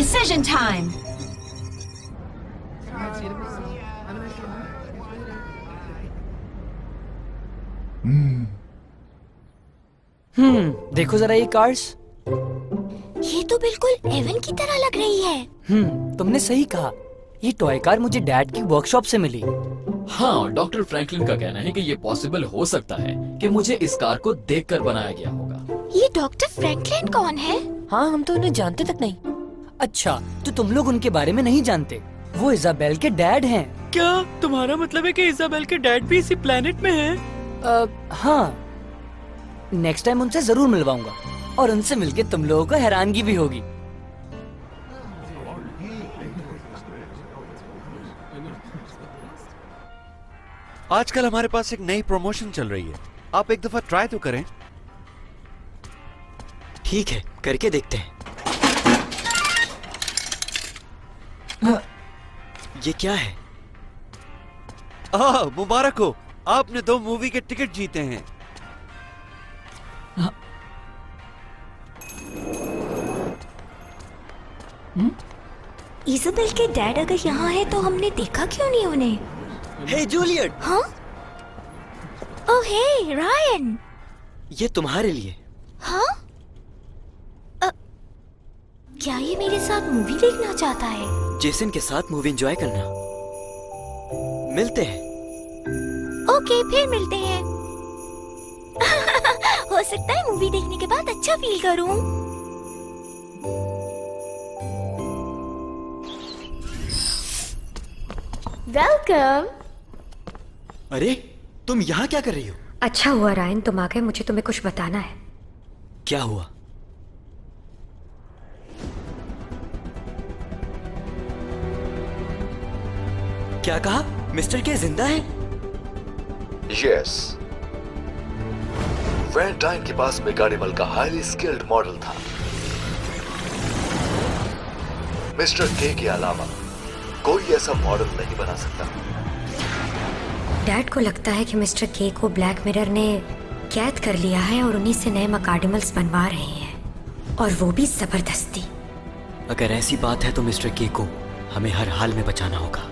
Decision time. देखो जरा ये कार्ड्स। ये तो बिल्कुल एवन की तरह लग रही है। तुमने सही कहा। ये टॉय कार मुझे डैड की वर्कशॉप से मिली। हाँ, डॉक्टर फ्रैंकलिन का कहना है कि ये पॉसिबल हो सकता है कि मुझे इस कार को देखकर बनाया गया होगा। ये डॉक्टर फ्रैंकलिन कौन है? हाँ, हम तो उन्हें जानते तक नहीं। अच्छा, तो तुम लोग उनके बारे में नहीं जानते। वो इजाबेल के डैड हैं। क्या तुम्हारा मतलब है कि इजाबेल के डैड भी इसी प्लेनेट में हैं? हाँ, नेक्स्ट टाइम उनसे जरूर मिलवाऊंगा और उनसे मिलके तुम लोगों को हैरानगी भी होगी। आजकल हमारे पास एक नई प्रमोशन चल रही है, आप एक दफा ट्राई तो करें। ठीक है, करके देखते हैं। ये क्या है? मुबारक हो, आपने 2 मूवी के टिकट जीते हैं। इजाबेल के डैड अगर यहाँ है तो हमने देखा क्यों नहीं उन्हें? हे जूलियट। हाँ? ओह हे रायन। ये तुम्हारे लिए। हाँ? क्या ये मेरे साथ मूवी देखना चाहता है? जेसन के साथ मूवी एंजॉय करना। मिलते हैं। ओके, फिर मिलते हैं। हो सकता है मूवी देखने के बाद अच्छा फील करूं। वेलकम। अरे, तुम यहाँ क्या कर रही हो? अच्छा हुआ रायन तुम आ गए, मुझे तुम्हें कुछ बताना है। क्या हुआ? क्या कहा? मिस्टर के जिंदा है? यस। वैलेंटाइन के पास मेगाडिमल का हाईली स्किल्ड मॉडल था। मिस्टर के अलावा कोई ऐसा मॉडल नहीं बना सकता। डैड को लगता है कि मिस्टर के को ब्लैक मिरर ने कैद कर लिया है और उन्हीं से नए मकाडिमल्स बनवा रहे हैं, और वो भी जबरदस्ती। अगर ऐसी बात है तो मिस्टर के को हमें हर हाल में बचाना होगा।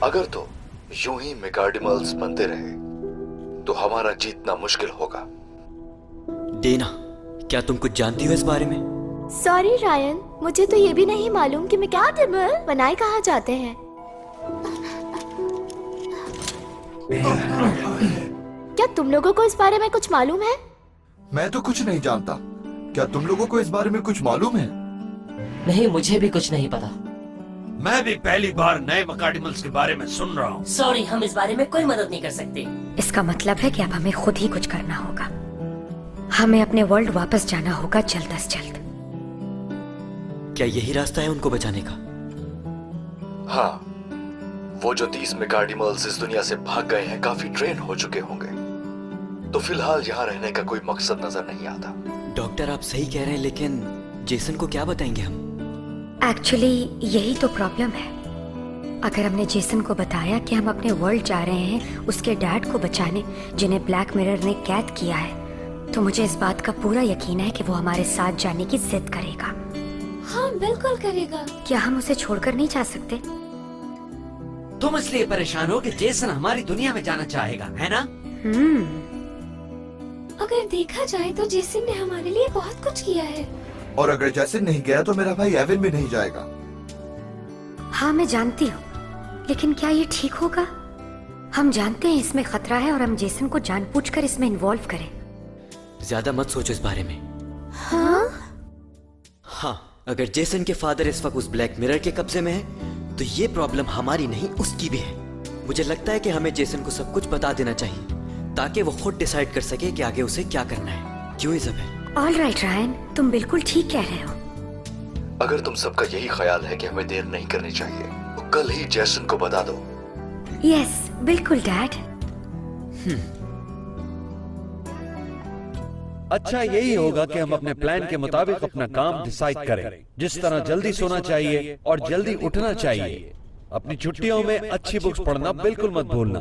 अगर तो यूं ही मेगाडिमल्स बनते रहे तो हमारा जीतना मुश्किल होगा। डेना, क्या तुम कुछ जानती हो इस बारे में? सॉरी रायन, मुझे तो ये भी नहीं मालूम कि मेगाडिमल बनाए कहाँ जाते हैं। क्या तुम लोगों को इस बारे में कुछ मालूम है? मैं तो कुछ नहीं जानता। क्या तुम लोगों को इस बारे में कुछ मालूम है? नहीं, मुझे भी कुछ नहीं पता। मैं भी पहली बार नए मकाडिमल्स के बारे में सुन रहा हूँ। सॉरी, हम इस बारे में कोई मदद नहीं कर सकते। इसका मतलब है कि अब हमें खुद ही कुछ करना होगा। हमें अपने वर्ल्ड वापस जाना होगा जल्द से जल्द। क्या यही रास्ता है उनको बचाने का? हाँ, वो जो 30 मेगाडिमल्स इस दुनिया से भाग गए हैं काफी ट्रेन हो चुके होंगे, तो फिलहाल यहाँ रहने का कोई मकसद नजर नहीं आता। डॉक्टर, आप सही कह रहे हैं, लेकिन जेसन को क्या बताएंगे हम? एक्चुअली यही तो प्रॉब्लम है। अगर हमने जेसन को बताया कि हम अपने वर्ल्ड जा रहे हैं उसके डैड को बचाने, जिन्हें ब्लैक मिरर ने कैद किया है, तो मुझे इस बात का पूरा यकीन है कि वो हमारे साथ जाने की जिद करेगा। हाँ, बिल्कुल करेगा। क्या हम उसे छोड़कर नहीं जा सकते? तुम इसलिए परेशान हो कि जेसन हमारी दुनिया में जाना चाहेगा, है ना? अगर देखा जाए तो जेसन ने हमारे लिए बहुत कुछ किया है। और अगर जैसे नहीं गया तो मेरा भाई एवन भी नहीं जाएगा। हाँ, मैं जानती हूँ, लेकिन क्या ये ठीक होगा? हम जानते हैं इसमें खतरा है और हम जेसन को जानबूझकर इसमें इन्वॉल्व करें। ज्यादा मत सोचो इस बारे में। हाँ? हाँ, अगर जेसन के फादर इस वक्त उस ब्लैक मिरर के कब्जे में है तो ये प्रॉब्लम हमारी नहीं उसकी भी है। मुझे लगता है कि हमें जेसन को सब कुछ बता देना चाहिए ताकि वो खुद डिसाइड कर सके कि आगे उसे क्या करना है। क्यों इजाबेल? ऑल राइट रायन, तुम बिल्कुल ठीक कह रहे हो। अगर तुम सबका यही ख्याल है कि हमें देर नहीं करनी चाहिए तो कल ही जेसन को बता दो। यस, बिल्कुल डैड। अच्छा यही होगा कि हम अपने प्लान के मुताबिक अपना काम डिसाइड करें। जिस तरह जल्दी सोना चाहिए और जल्दी उठना चाहिए। अपनी छुट्टियों में अच्छी बुक्स पढ़ना बिल्कुल मत भूलना।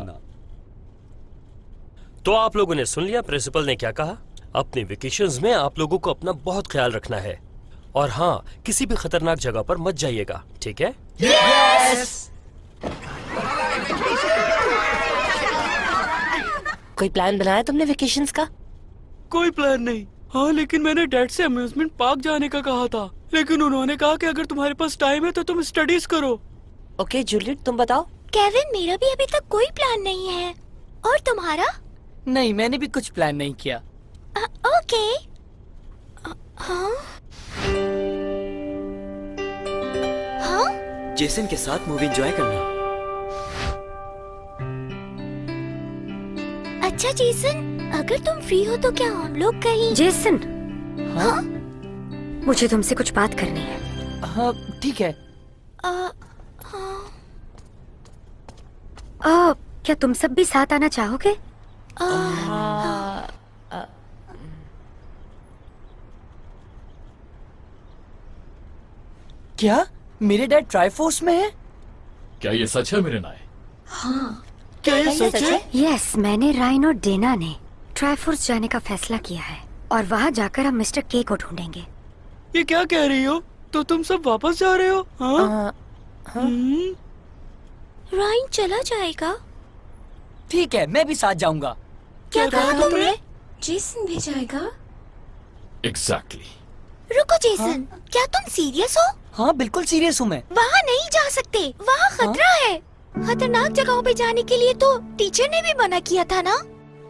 तो आप लोगों ने सुन लिया प्रिंसिपल ने क्या कहा। अपने वेकेशंस में आप लोगों को अपना बहुत ख्याल रखना है और हाँ, किसी भी खतरनाक जगह पर मत जाइएगा, ठीक है? कोई प्लान बनाया तुमने वेकेशंस का? कोई प्लान नहीं। हाँ, लेकिन मैंने डैड से अम्यूजमेंट पार्क जाने का कहा था, लेकिन उन्होंने कहा कि अगर तुम्हारे पास टाइम है तो तुम स्टडीज करो। ओके जूलियट, तुम बताओ। केविन, मेरा भी अभी तक कोई प्लान नहीं है। और तुम्हारा? नहीं, मैंने भी कुछ प्लान नहीं किया। ओके। हाँ? हाँ? जेसन के साथ मूवी एंजॉय करना। अच्छा जेसन, अगर तुम फ्री हो तो क्या हम लोग कहीं? जेसन, हाँ? मुझे तुमसे कुछ बात करनी है। हाँ, ठीक है। हाँ। क्या तुम सब भी साथ आना चाहोगे? क्या मेरे डैड ट्राइफोर्स में है? क्या ये सच है मेरे नाय? क्या ये सच है? यस, मैंने रायन और डेना ने ट्राइफोर्स जाने का फैसला किया है और वहाँ जाकर हम मिस्टर के को ढूंढेंगे। ये क्या कह रही हो? तो तुम सब वापस जा रहे हो? हाँ? राइन चला जाएगा? ठीक है, मैं भी साथ जाऊंगा। क्या कहा तुमने? जेसन भी जाएगा? एग्जैक्टली। रुको जेसन, क्या तुम सीरियस हो? हाँ, बिल्कुल सीरियस हूँ मैं। वहाँ नहीं जा सकते, वहाँ खतरा है। खतरनाक जगहों पे जाने के लिए तो टीचर ने भी मना किया था ना।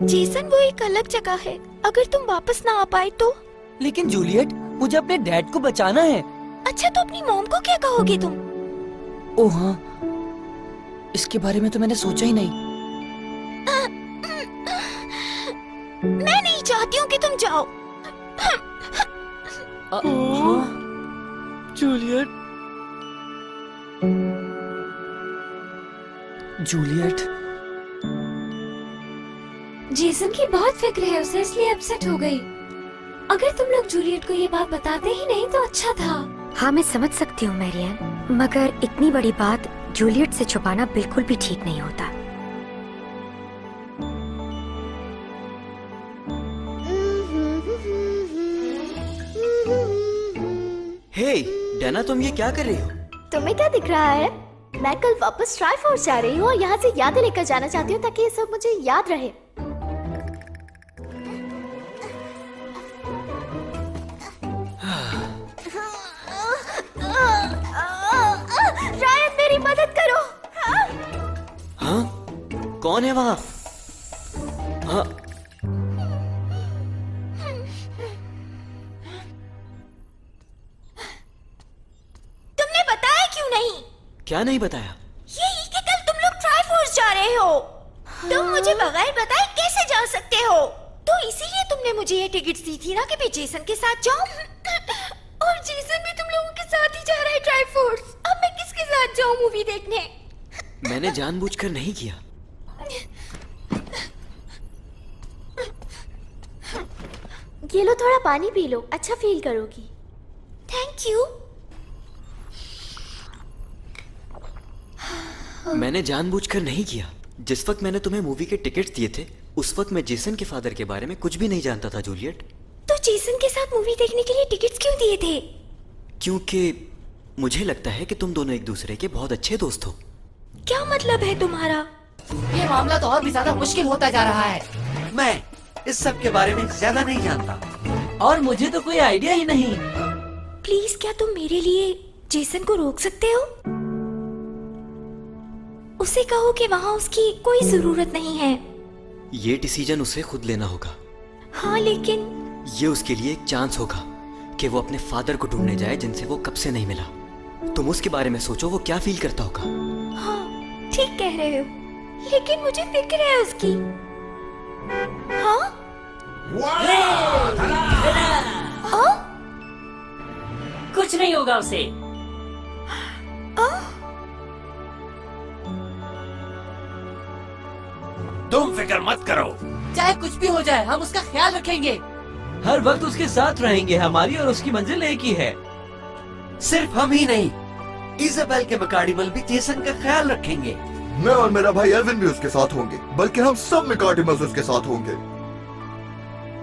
जेसन, वो एक अलग जगह है, अगर तुम वापस ना आ पाए तो। लेकिन जूलियट, मुझे अपने डैड को बचाना है। अच्छा, तो अपनी मॉम को क्या कहोगे तुम? ओह हाँ, इसके बारे में तो मैंने सोचा ही नहीं। मैं नहीं चाहती हूँ कि तुम जाओ। जूलियट, जूलियट, जेसन की बहुत फिक्र है उसे, इसलिए अपसेट हो गई। अगर तुम लोग जूलियट को ये बात बताते ही नहीं तो अच्छा था। हाँ, मैं समझ सकती हूँ मैरियन, मगर इतनी बड़ी बात जूलियट से छुपाना बिल्कुल भी ठीक नहीं होता। हे डेना, तुम ये क्या कर रही हो? तुम्हें क्या दिख रहा है? मैं कल वापस ट्राइफोर्स जा रही हूँ और यहाँ से यादें लेकर जाना चाहती हूँ ताकि ये सब मुझे याद रहे। रायन, मेरी मदद करो। हाँ? कौन है वहाँ? हाँ? तुमने बताया क्यों नहीं? क्या नहीं बताया? यही कि कल तुम लोग ट्राइफोर्स जा रहे हो। तुम मुझे बगैर बताए कैसे जा सकते हो? तो इसीलिए तुमने मुझे ये टिकट दी थी ना कि मैं जेसन के साथ जाऊं। और जेसन भी तुम लोगों के साथ ही जा रहा है ट्राइफोर्स। अब मैं किसके साथ जाऊं मूवी देखने? मैंने जानबूझकर नहीं किया। ये लो, थोड़ा पानी पी लो, अच्छा फील करोगी। Thank you. मैंने जानबूझकर नहीं किया। जिस वक्त मैंने तुम्हें मूवी के टिकट्स दिए थे, उस वक्त मैं जेसन के फादर के बारे में कुछ भी नहीं जानता था जूलियट। तो जेसन के साथ मूवी देखने के लिए टिकट्स क्यों दिए थे? क्योंकि मुझे लगता है कि तुम दोनों एक दूसरे के बहुत अच्छे दोस्त हो। क्या मतलब है तुम्हारा? ये मामला तो और भी ज्यादा मुश्किल होता जा रहा है। मैं इस सब के बारे में ज्यादा नहीं जानता और मुझे तो कोई आइडिया ही नहीं। प्लीज, क्या तुम मेरे लिए जेसन को रोक सकते हो? उसे कहो कि वहाँ उसकी कोई जरूरत नहीं है। ये डिसीजन उसे खुद लेना होगा। हाँ, लेकिन ये उसके लिए एक चांस होगा कि वो अपने फादर को ढूंढने जाए जिनसे वो कब से नहीं मिला। तुम उसके बारे में सोचो, वो क्या फील करता होगा। हाँ, ठीक कह रहे हो, लेकिन मुझे फिक्र है उसकी। हाँ? कुछ नहीं होगा उसे। तुम फिक्र मत करो, चाहे कुछ भी हो जाए, हम उसका ख्याल रखेंगे। हर वक्त उसके साथ रहेंगे। हमारी और उसकी मंजिल एक ही है। सिर्फ हम ही नहीं, इजाबेल के मकाडिमल भी जेसन का ख्याल रखेंगे। मैं और मेरा भाई एल्विन भी उसके साथ होंगे, बल्कि हम सब मिकार्डिमल्स उसके साथ होंगे।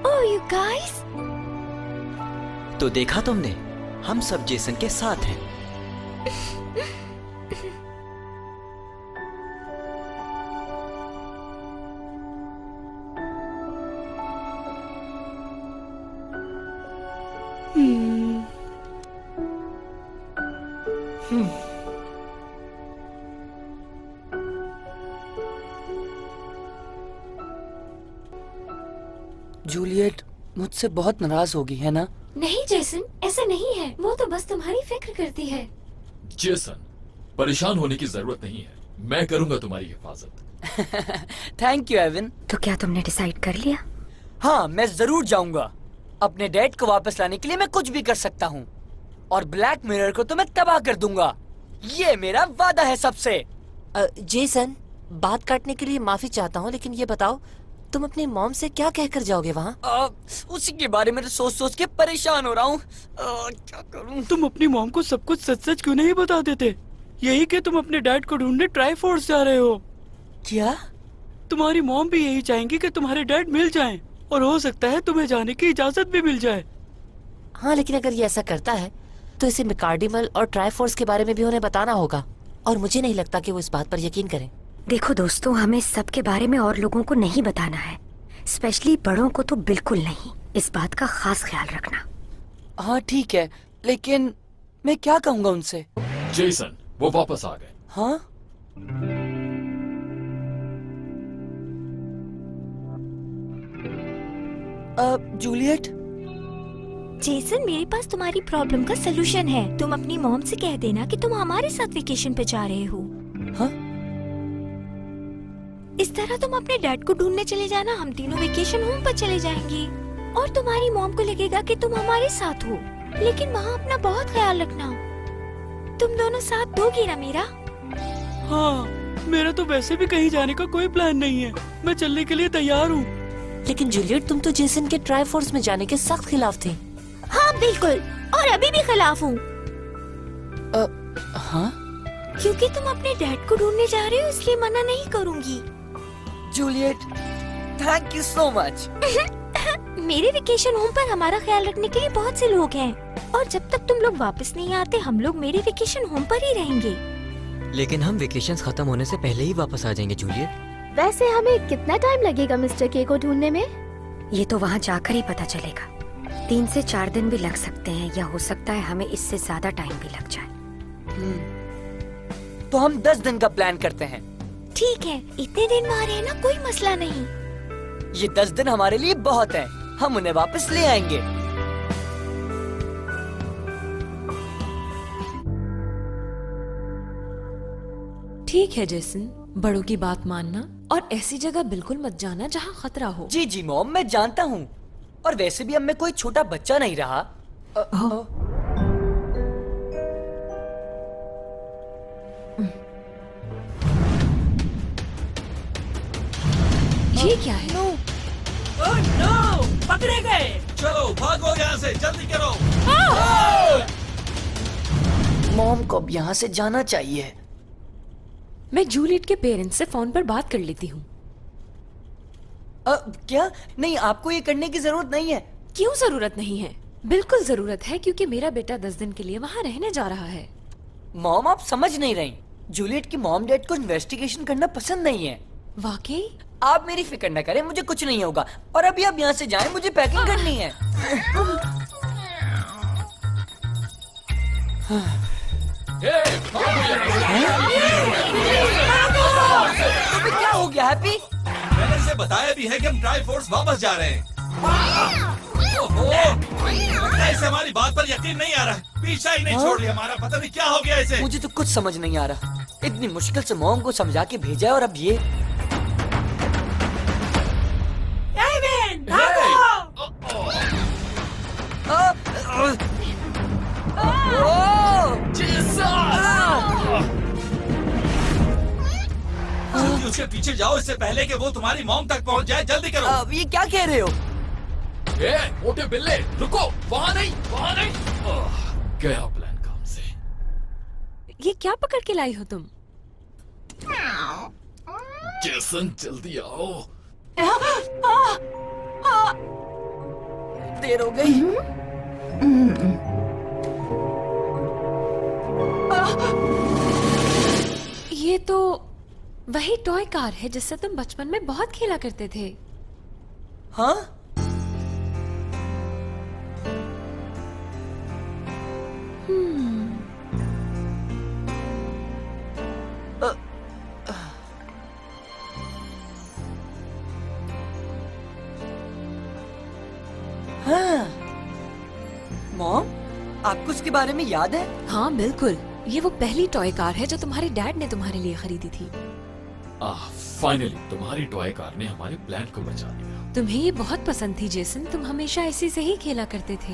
ओह यू गाइस, तो देखा तुमने, हम सब जेसन के साथ हैं। जूलियट मुझसे बहुत नाराज होगी है ना? नहीं जेसन, ऐसा नहीं है। वो तो बस तुम्हारी फिक्र करती है। जेसन, परेशान होने की जरूरत नहीं है, मैं करूंगा तुम्हारी हिफाजत। Thank you Evin. तो क्या तुमने डिसाइड कर लिया? हाँ, मैं जरूर जाऊंगा। अपने डैड को वापस लाने के लिए मैं कुछ भी कर सकता हूँ, और ब्लैक मिरर को तो मैं तबाह कर दूंगा। ये मेरा वादा है सबसे। जेसन, बात काटने के लिए माफी चाहता हूँ, लेकिन ये बताओ तुम अपनी मॉम से क्या कहकर जाओगे वहाँ? उसी के बारे में तो सोच सोच के परेशान हो रहा हूँ। क्या करूँ? तुम अपनी मॉम को सब कुछ सच सच क्यों नहीं बता देते? यही कि तुम अपने डैड को ढूंढने ट्राई फोर्स जा रहे हो। क्या? तुम्हारी मॉम भी यही चाहेंगी कि तुम्हारे डैड मिल जाएं, और हो सकता है तुम्हें जाने की इजाजत भी मिल जाए। हाँ, लेकिन अगर ये ऐसा करता है तो इसे मिकार्डिमल और ट्राइफोर्स के बारे में भी उन्हें बताना होगा, और मुझे नहीं लगता कि वो इस बात पर यकीन करें। देखो दोस्तों, हमें सब के बारे में और लोगों को नहीं बताना है, स्पेशली बड़ों को तो बिल्कुल नहीं। इस बात का खास ख्याल रखना। हाँ ठीक है, लेकिन मैं क्या कहूँगा उनसे? जेसन, वो वापस आ गए। हाँ? जूलियट? जेसन, मेरे पास तुम्हारी प्रॉब्लम का सलूशन है। तुम अपनी मॉम से कह देना कि तुम हमारे साथ वेकेशन पे जा रहे हो। हाँ? इस तरह तुम अपने डैड को ढूंढने चले जाना, हम तीनों वेकेशन होम पर चले जाएंगे, और तुम्हारी मॉम को लगेगा कि तुम हमारे साथ हो। लेकिन वहाँ अपना बहुत ख्याल रखना। तुम दोनों साथ दोगे ना मेरा? हाँ, मेरा तो वैसे भी कहीं जाने का कोई प्लान नहीं है। मैं चलने के लिए तैयार हूँ। लेकिन जूलियट, तुम तो जेसन के ट्राइफोर्स में जाने के सख्त खिलाफ थे। हाँ बिल्कुल, और अभी भी खिलाफ हूँ। हाँ? क्योंकि तुम अपने डैड को ढूंढने जा रहे हो, इसलिए मना नहीं करूँगी। Juliet, thank you so much. मेरे वेकेशन होम पर हमारा ख्याल रखने के लिए बहुत से लोग हैं, और जब तक तुम लोग वापस नहीं आते हम लोग मेरे वेकेशन होम पर ही रहेंगे। लेकिन हम वेकेशंस खत्म होने से पहले ही वापस आ जाएंगे जूलियट। वैसे हमें कितना टाइम लगेगा मिस्टर के को ढूंढने में? ये तो वहाँ जाकर ही पता चलेगा। 3 से 4 दिन भी लग सकते हैं, या हो सकता है हमें इससे ज्यादा टाइम भी लग जाए। तो हम 10 दिन का प्लान करते हैं। ठीक है, इतने दिन वहाँ रहना कोई मसला नहीं। ये 10 दिन हमारे लिए बहुत है, हम उन्हें वापस ले आएंगे। ठीक है जेसन, बड़ों की बात मानना और ऐसी जगह बिल्कुल मत जाना जहाँ खतरा हो। जी जी मॉम, मैं जानता हूँ, और वैसे भी अब मैं कोई छोटा बच्चा नहीं रहा। ये क्या है? नो, पकड़े गए। चलो भागो यहाँ से, जल्दी करो। मॉम को अब यहाँ से जाना चाहिए। मैं जूलियट के पेरेंट्स से फोन पर बात कर लेती हूँ। क्या? नहीं, आपको ये करने की जरूरत नहीं है। क्यों जरूरत नहीं है? बिल्कुल जरूरत है, क्योंकि मेरा बेटा 10 दिन के लिए वहाँ रहने जा रहा है। मॉम, आप समझ नहीं रही। जूलियट की मॉम डैड को इन्वेस्टिगेशन करना पसंद नहीं है। वाकई? आप मेरी फिक्र न करें, मुझे कुछ नहीं होगा। और अभी आप यहाँ से जाएं, मुझे पैकिंग करनी है। तुम्हें क्या हो गया हैप्पी? मैंने इसे बताया भी है कि हम ट्राई फोर्स वापस जा रहे हैं। ओहो, लगता है इसे हमारी बात पर यकीन नहीं आ रहा है। पीछा ही नहीं छोड़ लिया हमारा, पता नहीं क्या हो गया इसे। मुझे तो कुछ समझ नहीं आ रहा। इतनी मुश्किल से मॉम को समझा के भेजा है, और अब ये। जल्दी उसके पीछे जाओ, इससे पहले कि वो तुम्हारी मॉम तक पहुंच जाए। जल्दी करो। ये क्या कह रहे हो? मोटे बिल्ले, रुको, वहाँ नहीं, वहाँ नहीं। गया प्लान काम से। ये क्या पकड़ के लाई हो तुम? जेसन, जल्दी आओ। देर हो गई। तो वही टॉय कार है जिससे तुम बचपन में बहुत खेला करते थे। हाँ? हाँ। मॉम, आपको उसके बारे में याद है? हाँ बिल्कुल, ये वो पहली टॉय कार है जो तुम्हारे डैड ने तुम्हारे लिए खरीदी थी। फाइनली तुम्हारी टॉय कार ने हमारे प्लान को बचा लिया। तुम्हें ये बहुत पसंद थी जेसन, तुम हमेशा इसी से ही खेला करते थे।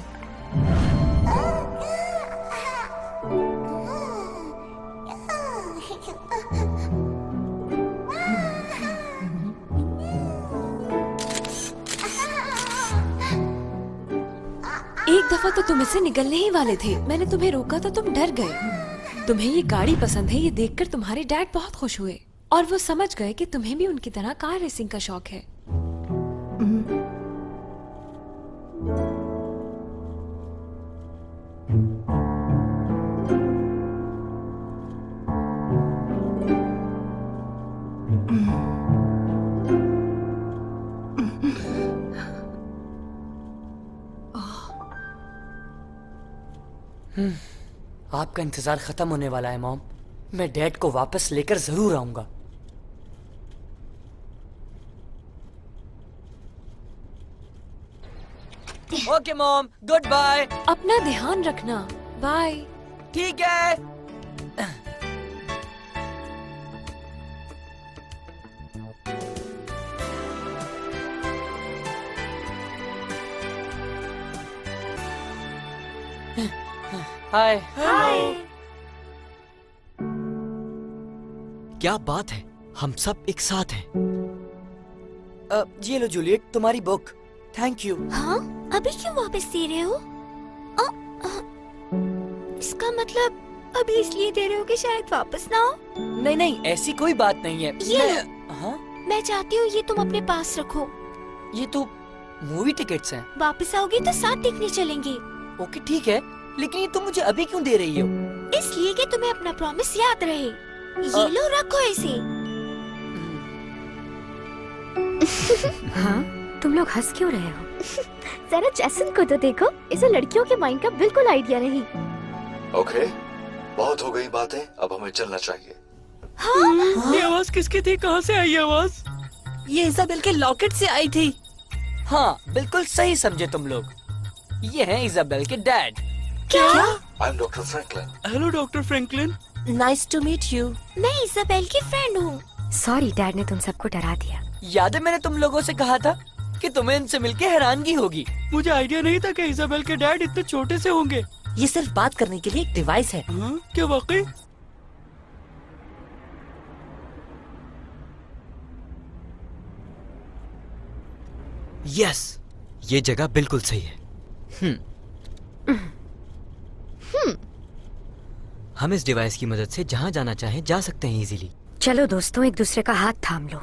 एक दफा तो तुम इससे निकलने ही वाले थे, मैंने तुम्हें रोका तो तुम डर गए। तुम्हें ये गाड़ी पसंद है, ये देखकर तुम्हारे डैड बहुत खुश हुए और वो समझ गए कि तुम्हें भी उनकी तरह कार रेसिंग का शौक है। आपका इंतजार खत्म होने वाला है मॉम। मैं डैड को वापस लेकर जरूर आऊंगा। Okay mom, goodbye. अपना ध्यान रखना, बाय। ठीक है। हाय। क्या बात है, हम सब एक साथ हैं। ये लो जूलियट, तुम्हारी बुक। Thank you. हाँ? अभी क्यों वापस दे रहे हो? इसका मतलब अभी इसलिए दे रहे हो कि शायद वापस ना हो? नहीं नहीं, ऐसी कोई बात नहीं है। हाँ? मैं चाहती हूँ ये तुम अपने पास रखो। ये तो मूवी टिकट्स हैं। वापस आओगे तो साथ देखने चलेंगे। ओके ठीक है, लेकिन ये तुम मुझे अभी क्यों दे रही हो? इसलिए कि तुम्हें अपना प्रॉमिस याद रहे। ये लो, रखो इसे। हाँ, तुम लोग हंस क्यों रहे हो? जरा जैसन को तो देखो, इसे लड़कियों के माइंड का बिल्कुल आइडिया नहीं। ओके, बहुत हो गई बातें, अब हमें चलना चाहिए। हाँ? ये आवाज किसकी थी? कहाँ से आई आवाज? ये इजाबेल के लॉकेट से आई थी। हाँ, बिल्कुल सही समझे तुम लोग। ये हैं इजाबेल के डैड। क्या? I am doctor Franklin. Hello doctor Franklin. Nice to meet you. मैं इजाबेल की फ्रेंड हूँ। सॉरी, डैड ने तुम सबको डरा दिया। याद है मैंने तुम लोगों से कहा था कि तुम्हें इनसे मिलके हैरानगी होगी। मुझे आइडिया नहीं था कि इजाबेल के डैड इतने छोटे से होंगे। ये सिर्फ बात करने के लिए एक डिवाइस है। हाँ? क्या वाकई? यस, ये जगह बिल्कुल सही है। हम इस डिवाइस की मदद से जहाँ जाना चाहें जा सकते हैं इजीली। चलो दोस्तों, एक दूसरे का हाथ थाम लो।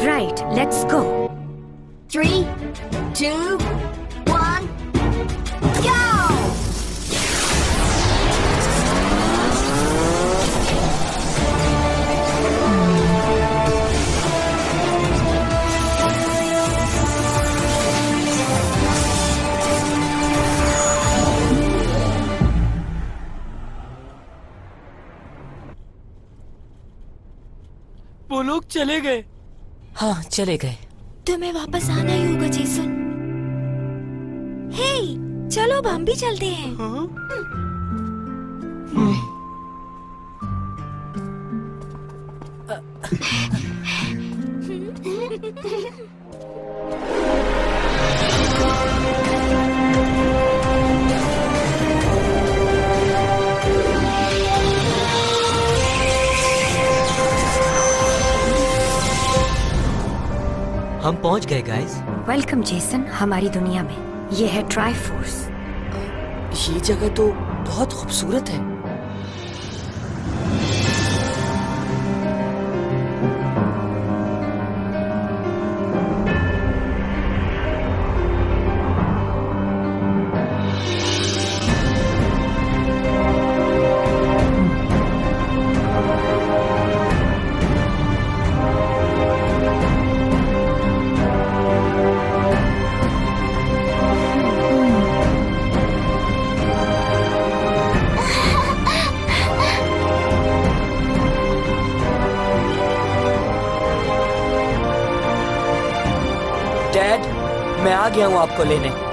Right, let's go. 3, 2, 1, go! वो लोग चले गए। हाँ, चले गए। तुम्हें वापस आना ही होगा जेसन। हे, चलो अब हम भी चलते हैं। हाँ? हम पहुंच गए गाइस। वेलकम जेसन हमारी दुनिया में। ये है ट्राई फोर्स। ये जगह तो बहुत खूबसूरत है। डैड, मैं आ गया हूँ आपको लेने।